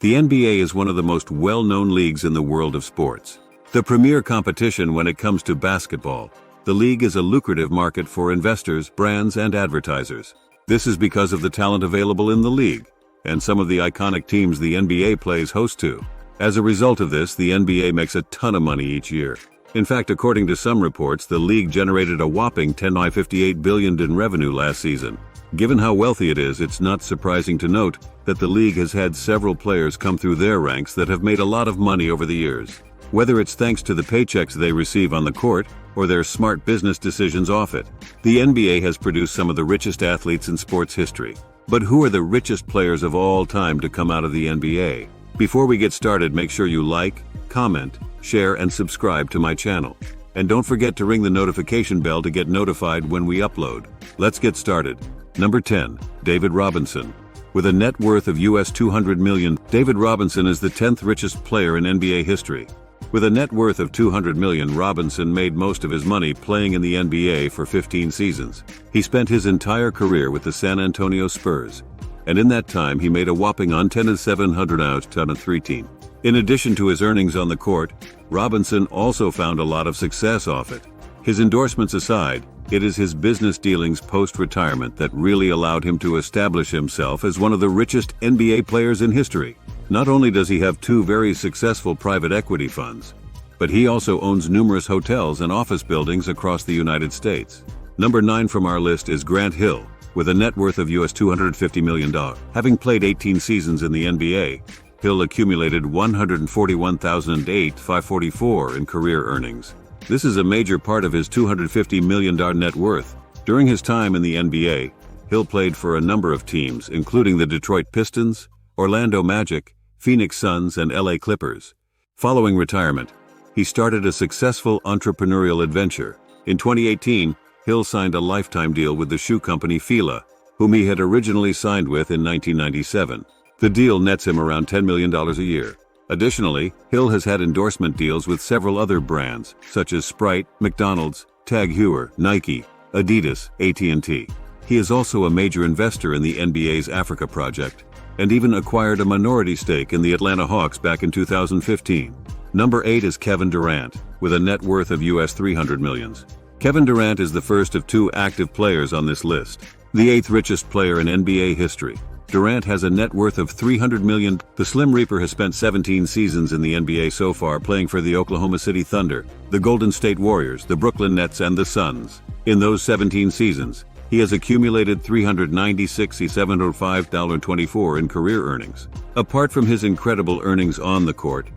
The NBA is one of the most well-known leagues in the world of sports. The premier competition when it comes to basketball, the league is a lucrative market for investors, brands, and advertisers. This is because of the talent available in the league, and some of the iconic teams the NBA plays host to. As a result of this, the NBA makes a ton of money each year. In fact, according to some reports, the league generated a whopping $10.58 billion in revenue last season. Given how wealthy it is, it's not surprising to note that the league has had several players come through their ranks that have made a lot of money over the years. Whether it's thanks to the paychecks they receive on the court or their smart business decisions off it, the NBA has produced some of the richest athletes in sports history. But who are the richest players of all time to come out of the NBA? Before we get started, make sure you like, comment, share, and subscribe to my channel. And don't forget to ring the notification bell to get notified when we upload. Let's get started. Number 10. David Robinson. With a net worth of US $200 million, David Robinson is the 10th richest player in NBA history. With a net worth of $200 million, Robinson made most of his money playing in the NBA for 15 seasons. He spent his entire career with the San Antonio Spurs, and in that time he made a whopping on 10,700 out on a 3-team. In addition to his earnings on the court, Robinson also found a lot of success off it. His endorsements aside, it is his business dealings post-retirement that really allowed him to establish himself as one of the richest NBA players in history. Not only does he have 2 very successful private equity funds, but he also owns numerous hotels and office buildings across the United States. Number 9 from our list is Grant Hill, with a net worth of US $250 million. Having played 18 seasons in the NBA, Hill accumulated $141,544 in career earnings. This is a major part of his $250 million net worth. During his time in the NBA, Hill played for a number of teams, including the Detroit Pistons, Orlando Magic, Phoenix Suns, and LA Clippers. Following retirement, he started a successful entrepreneurial adventure. In 2018, Hill signed a lifetime deal with the shoe company Fila, whom he had originally signed with in 1997. The deal nets him around $10 million a year. Additionally, Hill has had endorsement deals with several other brands, such as Sprite, McDonald's, Tag Heuer, Nike, Adidas, AT&T. He is also a major investor in the NBA's Africa project, and even acquired a minority stake in the Atlanta Hawks back in 2015. Number 8 is Kevin Durant, with a net worth of US $300 million. Kevin Durant is the first of 2 active players on this list, the 8th richest player in NBA history. Durant has a net worth of $300 million. The Slim Reaper has spent 17 seasons in the NBA so far, playing for the Oklahoma City Thunder, the Golden State Warriors, the Brooklyn Nets, and the Suns. In those 17 seasons, he has accumulated $396,705.24 in career earnings. Apart from his incredible earnings on the court,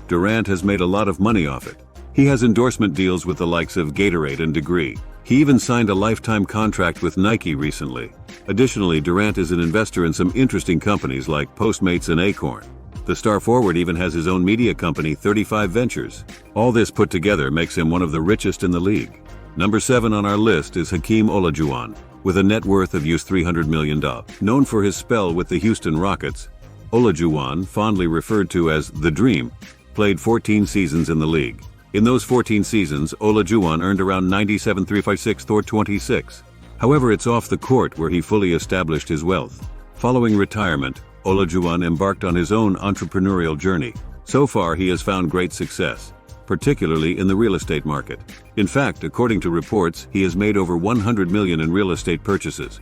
Durant has made a lot of money off it. He has endorsement deals with the likes of Gatorade and Degree. He even signed a lifetime contract with Nike recently. Additionally, Durant is an investor in some interesting companies like Postmates and Acorn. The star forward even has his own media company, 35 Ventures. All this put together makes him one of the richest in the league. Number 7 on our list is Hakeem Olajuwon, with a net worth of US $300 million. Known for his spell with the Houston Rockets, Olajuwon, fondly referred to as the Dream, played 14 seasons in the league. In those 14 seasons, Olajuwon earned around $97,356 or 26. However, it's off the court where he fully established his wealth. Following retirement, Olajuwon embarked on his own entrepreneurial journey. So far, he has found great success, particularly in the real estate market. In fact, according to reports, he has made over $100 million in real estate purchases.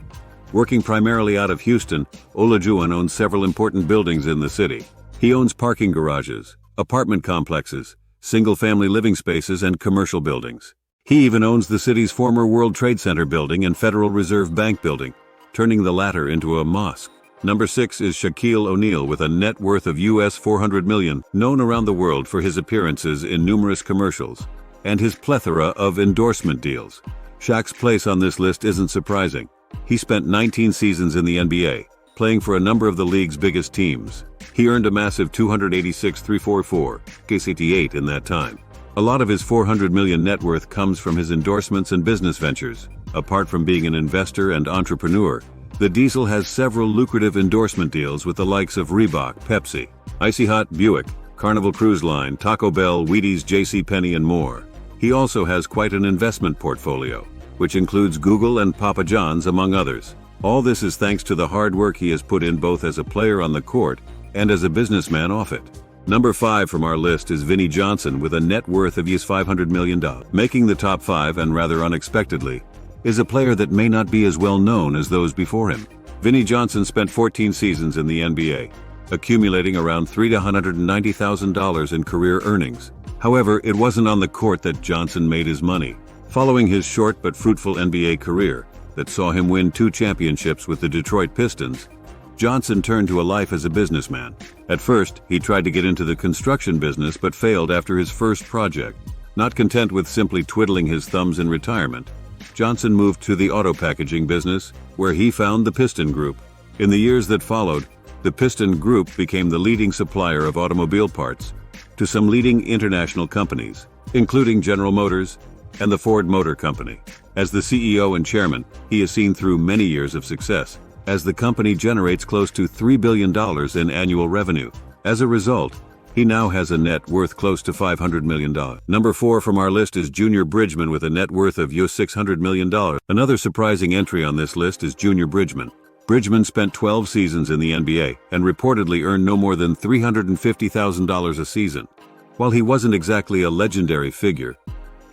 Working primarily out of Houston, Olajuwon owns several important buildings in the city. He owns parking garages, apartment complexes, single-family living spaces, and commercial buildings. He even owns the city's former World Trade Center building and Federal Reserve Bank building, turning the latter into a mosque. Number 6 is Shaquille O'Neal, with a net worth of US $400 million, known around the world for his appearances in numerous commercials and his plethora of endorsement deals. Shaq's place on this list isn't surprising. He spent 19 seasons in the NBA, playing for a number of the league's biggest teams. He earned a massive $286,344 KCT8 in that time. A lot of his $400 million net worth comes from his endorsements and business ventures. Apart from being an investor and entrepreneur, the Diesel has several lucrative endorsement deals with the likes of Reebok, Pepsi, Icy Hot, Buick, Carnival Cruise Line, Taco Bell, Wheaties, JCPenney, and more. He also has quite an investment portfolio, which includes Google and Papa John's, among others. All this is thanks to the hard work he has put in both as a player on the court and as a businessman off it. Number 5 from our list is Vinnie Johnson with a net worth of $500 million. Making the top 5, and rather unexpectedly, is a player that may not be as well known as those before him. Vinnie Johnson spent 14 seasons in the NBA, accumulating around $390,000 in career earnings. However, it wasn't on the court that Johnson made his money. Following his short but fruitful NBA career that saw him win 2 championships with the Detroit Pistons, Johnson turned to a life as a businessman. At first, he tried to get into the construction business but failed after his first project. Not content with simply twiddling his thumbs in retirement, Johnson moved to the auto packaging business, where he found the Piston Group. In the years that followed, the Piston Group became the leading supplier of automobile parts to some leading international companies, including General Motors and the Ford Motor Company. As the CEO and chairman, he has seen through many years of success, as the company generates close to $3 billion in annual revenue. As a result, he now has a net worth close to $500 million. Number 4 from our list is Junior Bridgman with a net worth of $600 million. Another surprising entry on this list is Junior Bridgman. Bridgman spent 12 seasons in the NBA and reportedly earned no more than $350,000 a season. While he wasn't exactly a legendary figure,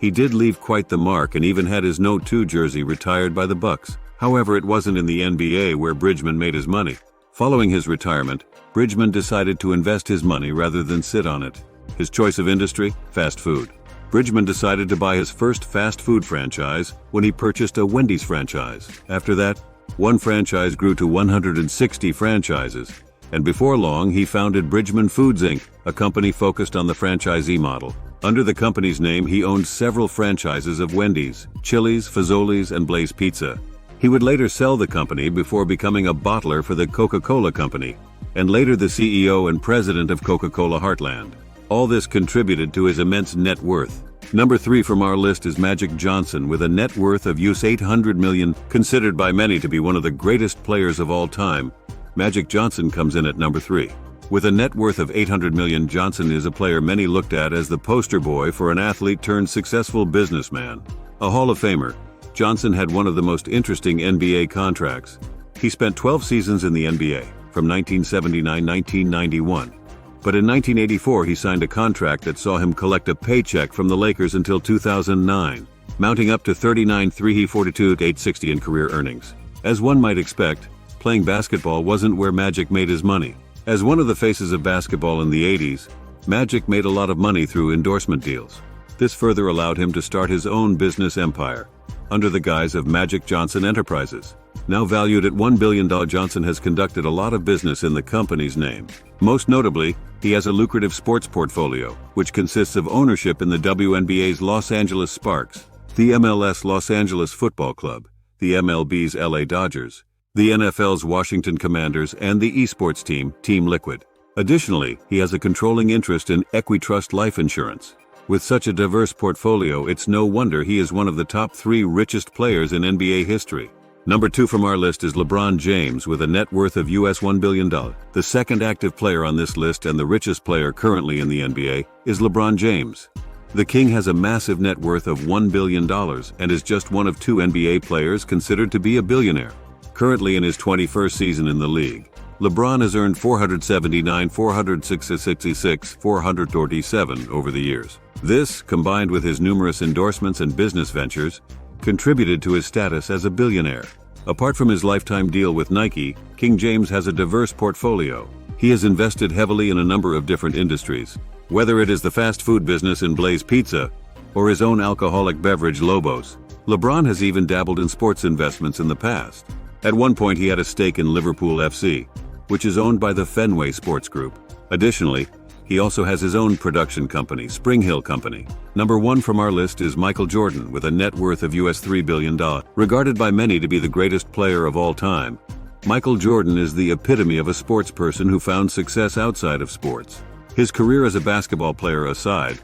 he did leave quite the mark and even had his No. 2 jersey retired by the Bucks. However, it wasn't in the NBA where Bridgman made his money. Following his retirement, Bridgman decided to invest his money rather than sit on it. His choice of industry? Fast food. Bridgman decided to buy his first fast food franchise when he purchased a Wendy's franchise. After that, one franchise grew to 160 franchises, and before long he founded Bridgman Foods Inc., a company focused on the franchisee model. Under the company's name, he owned several franchises of Wendy's, Chili's, Fazoli's, and Blaze Pizza. He would later sell the company before becoming a bottler for the Coca-Cola Company, and later the CEO and president of Coca-Cola Heartland. All this contributed to his immense net worth. Number 3 from our list is Magic Johnson with a net worth of $800 million. Considered by many to be one of the greatest players of all time, Magic Johnson comes in at number 3. With a net worth of $800 million, Johnson is a player many looked at as the poster boy for an athlete turned successful businessman. A Hall of Famer, Johnson had one of the most interesting NBA contracts. He spent 12 seasons in the NBA, from 1979-1991. But in 1984 he signed a contract that saw him collect a paycheck from the Lakers until 2009, mounting up to $39,342,860 in career earnings. As one might expect, playing basketball wasn't where Magic made his money. As one of the faces of basketball in the 80s, Magic made a lot of money through endorsement deals. This further allowed him to start his own business empire, under the guise of Magic Johnson Enterprises. Now valued at $1 billion, Johnson has conducted a lot of business in the company's name. Most notably, he has a lucrative sports portfolio, which consists of ownership in the WNBA's Los Angeles Sparks, the MLS Los Angeles Football Club, the MLB's LA Dodgers, the NFL's Washington Commanders, and the esports team, Team Liquid. Additionally, he has a controlling interest in Equitrust Life Insurance. With such a diverse portfolio, it's no wonder he is one of the top 3 richest players in NBA history. Number 2 from our list is LeBron James with a net worth of $1 billion. The second active player on this list and the richest player currently in the NBA is LeBron James. The King has a massive net worth of $1 billion and is just one of 2 NBA players considered to be a billionaire. Currently in his 21st season in the league, LeBron has earned $479, $466, $447 over the years. This, combined with his numerous endorsements and business ventures, contributed to his status as a billionaire. Apart from his lifetime deal with Nike, King James has a diverse portfolio. He has invested heavily in a number of different industries, whether it is the fast food business in Blaze Pizza or his own alcoholic beverage Lobos. LeBron has even dabbled in sports investments in the past. At one point he had a stake in Liverpool FC, which is owned by the Fenway Sports Group. Additionally, he also has his own production company, Spring Hill Company. Number 1 from our list is Michael Jordan with a net worth of $3 billion. Regarded by many to be the greatest player of all time, Michael Jordan is the epitome of a sports person who found success outside of sports. His career as a basketball player aside,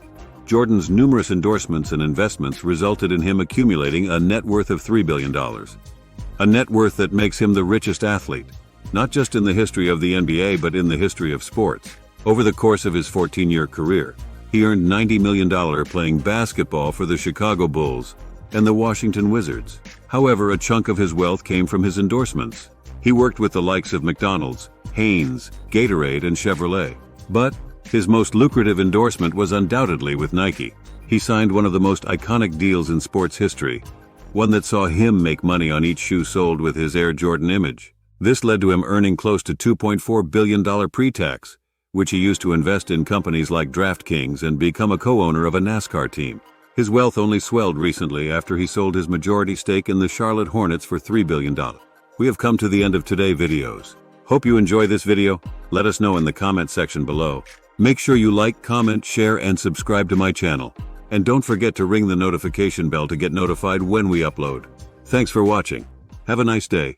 Jordan's numerous endorsements and investments resulted in him accumulating a net worth of $3 billion. A net worth that makes him the richest athlete, not just in the history of the NBA but in the history of sports. Over the course of his 14-year career, he earned $90 million playing basketball for the Chicago Bulls and the Washington Wizards. However, a chunk of his wealth came from his endorsements. He worked with the likes of McDonald's, Hanes, Gatorade, and Chevrolet. But his most lucrative endorsement was undoubtedly with Nike. He signed one of the most iconic deals in sports history, one that saw him make money on each shoe sold with his Air Jordan image. This led to him earning close to $2.4 billion pre-tax, which he used to invest in companies like DraftKings and become a co-owner of a NASCAR team. His wealth only swelled recently after he sold his majority stake in the Charlotte Hornets for $3 billion. We have come to the end of today's videos. Hope you enjoy this video. Let us know in the comment section below. Make sure you like, comment, share, and subscribe to my channel. And don't forget to ring the notification bell to get notified when we upload. Thanks for watching. Have a nice day.